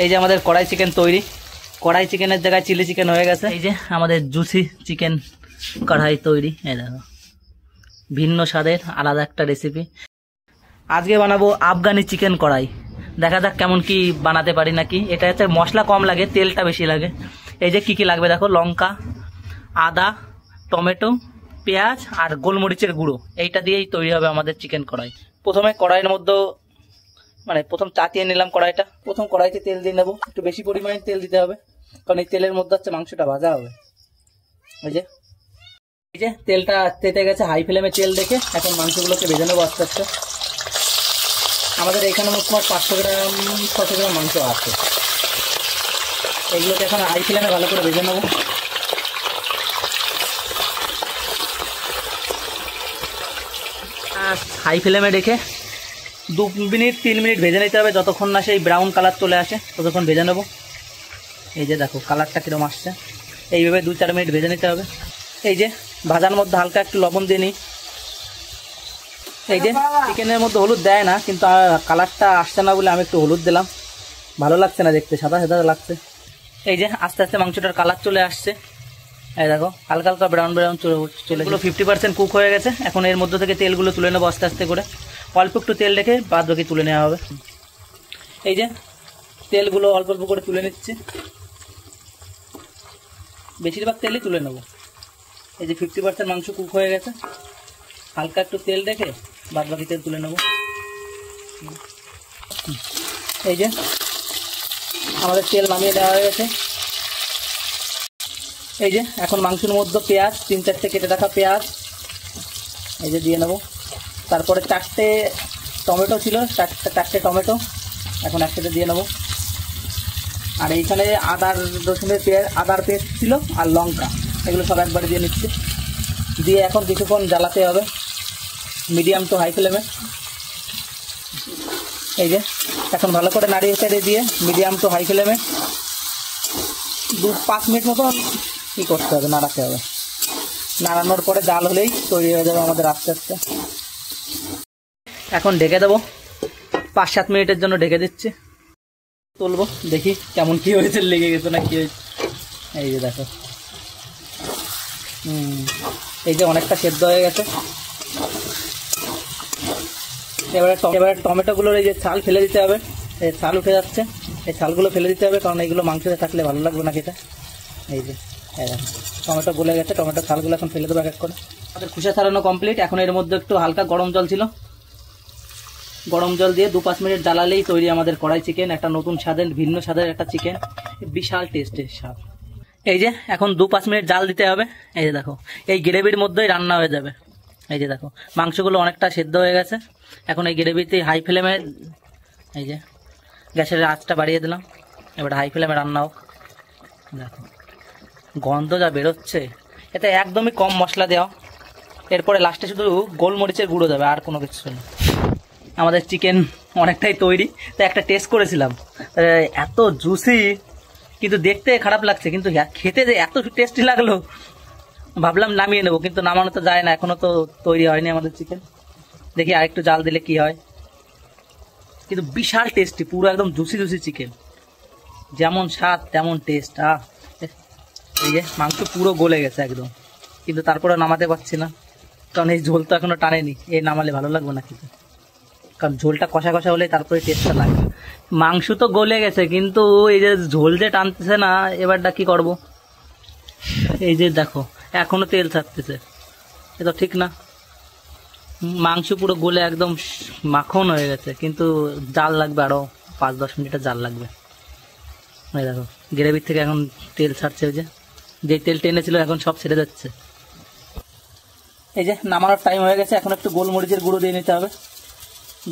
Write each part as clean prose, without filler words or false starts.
এই যে আমাদের কড়াই চিকেন তৈরি। কড়াই চিকেনের জায়গায় চিলি চিকেন হয়ে গেছে। এই যে আমাদের জুসি চিকেন কড়াই তৈরি। এই দেখো, ভিন্ন স্বাদের আলাদা একটা রেসিপি। আজকে বানাবো আফগানি চিকেন কড়াই। দেখা যাক কেমন কি বানাতে পারি নাকি। এটা হচ্ছে মশলা কম লাগে, তেলটা বেশি লাগে। এই যে কি কি লাগবে দেখো, লঙ্কা, আদা, টমেটো, পেঁয়াজ আর গোলমরিচের গুঁড়ো। এইটা দিয়েই তৈরি হবে আমাদের চিকেন কড়াই। প্রথমে কড়াইয়ের মধ্যে প্রথম চাটিয়ে নিলাম কড়াইটা। প্রথম কড়াইতে তেল দিয়ে নেবো, একটু বেশি পরিমাণে তেল দিতে হবে, কারণ এই তেলের মধ্যে হচ্ছে মাংসটা ভাজা হবে। এই যে তেলটা তেতে গেছে, হাই ফ্লেমে তেল দেখে এখন মাংসগুলোকে ভেজে নেবো আস্তে আস্তে। আমাদের এখানে মোট 500 গ্রাম 600 গ্রাম মাংস আছে। এগুলোকে এখন হাই ফ্লেমে ভালো করে ভেজে নেবো। হাই ফ্লেমে রেখে 2 মিনিট 3 মিনিট ভেজে নিতে হবে, যতক্ষণ না সেই ব্রাউন কালার চলে আসে ততক্ষণ ভেজে নেবো। এই যে দেখো কালারটা কিরকম আসছে, এইভাবে 2-4 মিনিট ভেজে নিতে হবে। এই যে ভাজার মধ্যে হালকা একটু লবণ দিয়ে নিই। এই যে চিকেনের মধ্যে হলুদ দেয় না, কিন্তু কালারটা আসছে না বলে আমি একটু হলুদ দিলাম। ভালো লাগছে না দেখতে, সাদা সাদা লাগছে। এই যে আস্তে আস্তে মাংসটার কালার চলে আসছে। এই দেখো হালকা হালকা ব্রাউন ব্রাউন চলে 50% কুক হয়ে গেছে। এখন এর মধ্যে থেকে তেলগুলো তুলে নেবো আস্তে আস্তে করে। অল্প একটু তেল রেখে বাদ বাকি তুলে নেওয়া হবে। এই যে তেলগুলো অল্প অল্প করে তুলে নিচ্ছি, বেশিরভাগ তেলই তুলে নেবো। এই যে 50% মাংস কুক হয়ে গেছে, হালকা একটু তেল রেখে বাদ বাকি তেল তুলে নেবো। এই যে আমাদের তেল নামিয়ে দেওয়া হয়ে গেছে। এই যে এখন মাংসের মধ্যে পেঁয়াজ, 3-4টে কেটে রাখা পেঁয়াজ এই যে দিয়ে নেবো। তারপরে 4টে টমেটো ছিল, 4টে টমেটো এখন একসাথে দিয়ে নেবো। আর এইখানে আদার পেস্ট ছিল আর লঙ্কা, এগুলো সব একবারে দিয়ে নিচ্ছি। দিয়ে এখন কিছুক্ষণ জ্বালাতে হবে মিডিয়াম টু হাই ফ্লেমে। এই যে এখন ভালো করে নাড়িয়ে চাড়িয়ে দিয়ে মিডিয়াম টু হাই ফ্লেমে 2-5 মিনিট মতন কী করতে হবে, নাড়াতে হবে। নাড়ানোর পরে জাল হলেই তৈরি হয়ে যাবে আমাদের আস্তে আস্তে। এখন ঢেকে দেবো, 5-7 মিনিটের জন্য ঢেকে দিচ্ছি। তুলবো দেখি কেমন কি হয়েছে, লেগে গেছে না কি হয়েছে। এই যে দেখো, এই যে অনেকটা সেদ্ধ হয়ে গেছে। এবারে টমেটোগুলোর এই যে ছাল ফেলে দিতে হবে। এই ছাল উঠে যাচ্ছে, এই ছালগুলো ফেলে দিতে হবে, কারণ এইগুলো মাংসতে থাকলে ভালো লাগবে না খেতে। এই যে টমেটো গলে গেছে, টমেটো ছালগুলো এখন ফেলে দেবো এক এক করে। আমাদের খোসা ছাড়ানো কমপ্লিট। এখন এর মধ্যে একটু হালকা গরম জল ছিল, গরম জল দিয়ে 2-5 মিনিট জ্বালালেই তৈরি আমাদের কড়াই চিকেন। একটা নতুন স্বাদের, ভিন্ন স্বাদের একটা চিকেন, বিশাল টেস্টের স্বাদ। এই যে এখন 2-5 মিনিট জাল দিতে হবে। এই যে দেখো এই গ্রেভির মধ্যেই রান্না হয়ে যাবে। এই যে দেখো মাংসগুলো অনেকটা সেদ্ধ হয়ে গেছে। এখন এই গ্রেভিতে হাই ফ্লেমে, এই যে গ্যাসের আঁচটা বাড়িয়ে দিলাম, এবার হাই ফ্লেমে রান্না হোক। দেখো গন্ধ যা বেরোচ্ছে, এতে একদমই কম মশলা দেওয়া। এরপরে লাস্টে শুধু গোলমরিচের গুঁড়ো দেবে, আর কোনো কিছু নেই। আমাদের চিকেন অনেকটাই তৈরি। তো একটা টেস্ট করেছিলাম, এত জুসি, কিন্তু দেখতে খারাপ লাগছে, কিন্তু খেতে যে এত টেস্টি লাগলো, ভাবলাম নামিয়ে নেবো, কিন্তু নামানো তো যায় না, এখনো তো তৈরি হয়নি আমাদের চিকেন। দেখি আরেকটু জাল দিলে কি হয়। কিন্তু বিশাল টেস্টি, পুরো একদম জুসি জুসি চিকেন, যেমন স্বাদ তেমন টেস্ট। এই যে মাংস পুরো গলে গেছে একদম, কিন্তু তারপরে নামাতে পারছি না, কারণ এই ঝোল তো এখনো টানেনি। এই নামালে ভালো লাগবে না খেতে, কারণ ঝোলটা কষা কষা হলে তারপরে টেস্টটা লাগে। মাংস তো গলে গেছে, কিন্তু এই যে ঝোল যে টানতেছে না, এবারটা কি করব। এই যে দেখো এখনো তেল ছাড়তেছে, এটা ঠিক না। মাংস পুরো গলে একদম মাখন হয়ে গেছে, কিন্তু জাল লাগবে আরো 5-10 মিনিটের জাল লাগবে। এই দেখো গ্রেভির থেকে এখন তেল ছাড়ছে, ওই যে তেল টেনেছিল এখন সব ছেড়ে যাচ্ছে। এই যে নামানোর টাইম হয়ে গেছে। এখন একটু গোলমরিচের গুঁড়ো দিয়ে নিতে হবে।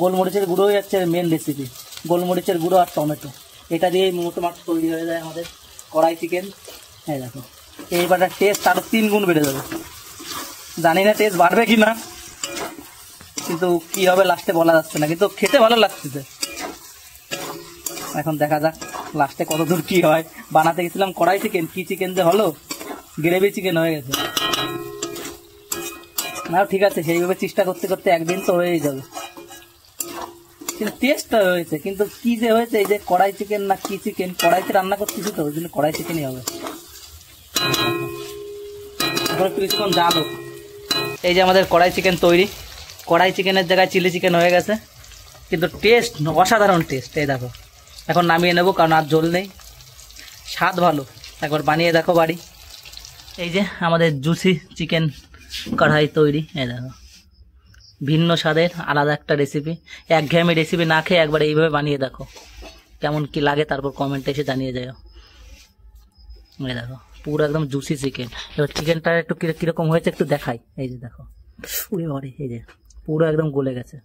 গোলমরিচের গুঁড়োই হচ্ছে মেন রেসিপি, গোলমরিচের গুঁড়ো আর টমেটো, এটা দিয়েই মোটামুটি তৈরি হয়ে যায় আমাদের কড়াই চিকেন। এই দেখো এইবারটা টেস্ট আরো 3 গুণ বেড়ে যাবে। জানি না টেস্ট বাড়বে কি না, কিন্তু কি হবে লাস্টে বলা যাচ্ছে না, কিন্তু খেতে ভালো লাগছে। এখন দেখা যাক লাস্টে কত দূর কি হয়। বানাতে গেছিলাম কড়াই চিকেন, কি চিকেন যে হলো, গ্রেভি চিকেন হয়ে গেছে। না ঠিক আছে, সেইভাবে চেষ্টা করতে করতে একদিন তো হয়েই যাবে। কিন্তু টেস্টটা হয়েছে, কিন্তু কি যে হয়েছে, এই যে কড়াই চিকেন না কি চিকেন, কড়াইতে রান্না করতেছি তো ওই জন্য কড়াই চিকেনই হবে। একটু কিছুক্ষণ জানো। এই যে আমাদের কড়াই চিকেন তৈরি। কড়াই চিকেনের জায়গায় চিলি চিকেন হয়ে গেছে, কিন্তু টেস্ট অসাধারণ টেস্ট। এই দেখো, এখন নামিয়ে নেবো কারণ আর ঝোল নেই, স্বাদ ভালো। একবার বানিয়ে দেখো বাড়ি। এই যে আমাদের জুসি চিকেন কড়াই তৈরি। এই দেখো, ভিন্ন স্বাদের আলাদা একটা রেসিপি। একঘেয়েমি রেসিপি না খেয়ে একবার এইভাবে বানিয়ে দেখো, কেমন কি লাগে তারপর কমেন্টে এসে জানিয়ে যাও। এই দেখো পুরো একদম জুসি চিকেন। এবার চিকেনটা একটু কিরকম হয়েছে একটু দেখাই। এই যে দেখো, উড়ে বাড়ি, এই যে পুরো একদম গলে গেছে।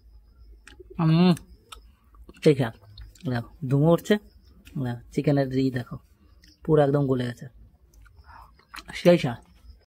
ঠিক আছে, দেখো ধুমো উঠছে, চিকেনের দেখো পুরো একদম গলে গেছে, সেই স্বাদ।